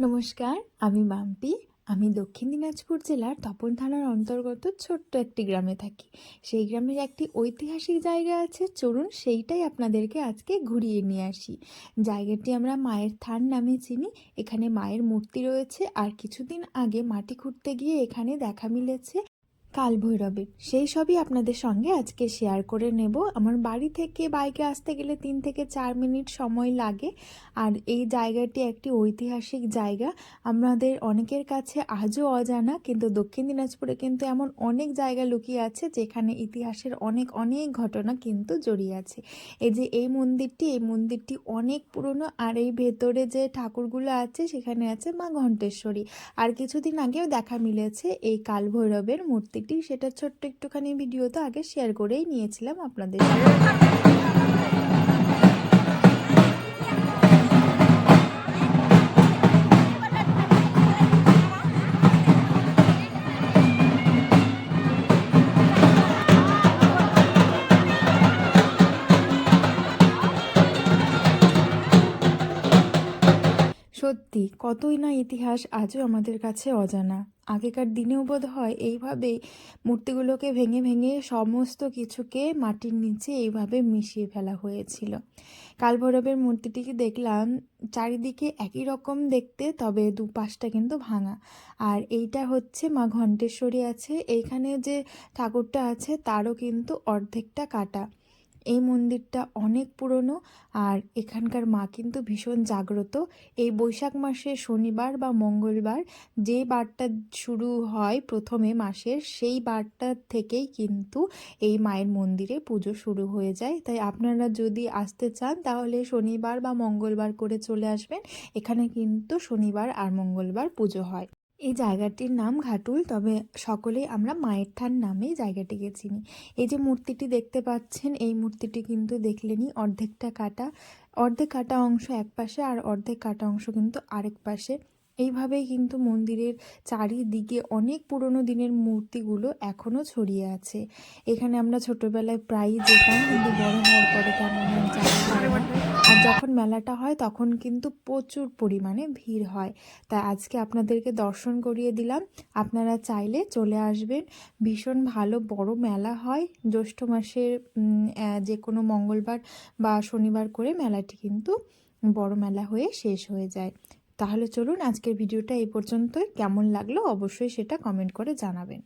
নমস্কার, আমি মাম্পি। আমি দক্ষিণ দিনাজপুর জেলার তপন থানার অন্তর্গত ছোট্ট একটি গ্রামে থাকি। সেই গ্রামের একটি ঐতিহাসিক জায়গা আছে, চলুন সেইটাই আপনাদেরকে আজকে ঘুরিয়ে নিয়ে আসি। জায়গাটি আমরা মায়ের থান নামে চিনি। এখানে মায়ের মূর্তি রয়েছে, আর কিছুদিন আগে মাটি খুঁড়তে গিয়ে এখানে দেখা মিলেছে কাল ভৈরবের। সেই সবই আপনাদের সঙ্গে আজকে শেয়ার করে নেব। আমার বাড়ি থেকে বাইকে আসতে গেলে 3 থেকে 4 মিনিট সময় লাগে। আর এই জায়গাটি একটি ঐতিহাসিক জায়গা, আমাদের অনেকের কাছে আজও অজানা, কিন্তু দক্ষিণ দিনাজপুরে কিন্তু এমন অনেক জায়গা লুকিয়ে আছে যেখানে ইতিহাসের অনেক অনেক ঘটনা কিন্তু জড়িয়ে আছে। এই মন্দিরটি অনেক পুরনো, আর এই ভেতরে যে ঠাকুরগুলো আছে সেখানে আছে মা ঘণ্টেশ্বরী। আর কিছুদিন আগেও দেখা মিলেছে এই কাল ভৈরবের মূর্তিটি, সেটা ছোট্ট একটুখানি ভিডিও তো আগে শেয়ার করেই নিয়েছিলাম আপনাদের সাথে। সত্যি কতই না ইতিহাস আজও আমাদের কাছে অজানা। আগেকার দিনেও বোধ হয় এইভাবেই মূর্তিগুলোকে ভেঙে ভেঙে সমস্ত কিছুকে মাটির নিচে এইভাবে মিশিয়ে ফেলা হয়েছিল। কালভৈরবের মূর্তিটিকে দেখলাম, চারিদিকে একই রকম দেখতে, তবে দুপাশটা কিন্তু ভাঙা। আর এইটা হচ্ছে মা ঘণ্টেশ্বরী আছে, এইখানে যে ঠাকুরটা আছে তারও কিন্তু অর্ধেকটা কাটা। এই মন্দিরটা অনেক পুরনো, আর এখানকার মা কিন্তু ভীষণ জাগ্রত। এই বৈশাখ মাসে শনিবার বা মঙ্গলবার যে বারটা শুরু হয় প্রথমে মাসের, সেই বারটা থেকেই কিন্তু এই মায়ের মন্দিরে পুজো শুরু হয়ে যায়। তাই আপনারা যদি আসতে চান তাহলে শনিবার বা মঙ্গলবার করে চলে আসবেন। এখানে কিন্তু শনিবার আর মঙ্গলবার পুজো হয়। এই জায়গাটির নাম ঘাটুল, তবে সকলেই আমরা মায়ের থান নামেই জায়গাটিকে চিনি। এই যে মূর্তিটি দেখতে পাচ্ছেন, এই মূর্তিটি কিন্তু দেখলেনই অর্ধেক কাটা অংশ এক পাশে আর অর্ধেক কাটা অংশ কিন্তু আরেক পাশে। এইভাবেই কিন্তু মন্দিরের চারিদিকে অনেক পুরনো দিনের মূর্তিগুলো এখনও ছড়িয়ে আছে। এখানে আমরা ছোটবেলায় প্রায়ই যেতাম, কিন্তু বড় হওয়ার পরে তেমন আর যাওয়া হয় না। আর যখন মেলাটা হয় তখন কিন্তু প্রচুর পরিমাণে ভিড় হয়। তাই আজকে আপনাদেরকে দর্শন করিয়ে দিলাম, আপনারা চাইলে চলে আসবেন। ভীষণ ভালো বড় মেলা হয় জ্যৈষ্ঠ মাসের যে কোনো মঙ্গলবার বা শনিবার করে মেলাটি কিন্তু বড় মেলা হয়ে শেষ হয়ে যায়। তাহলে চলুন আজকের ভিডিওটা এই পর্যন্তই। কেমন লাগলো অবশ্যই সেটা কমেন্ট করে জানাবেন।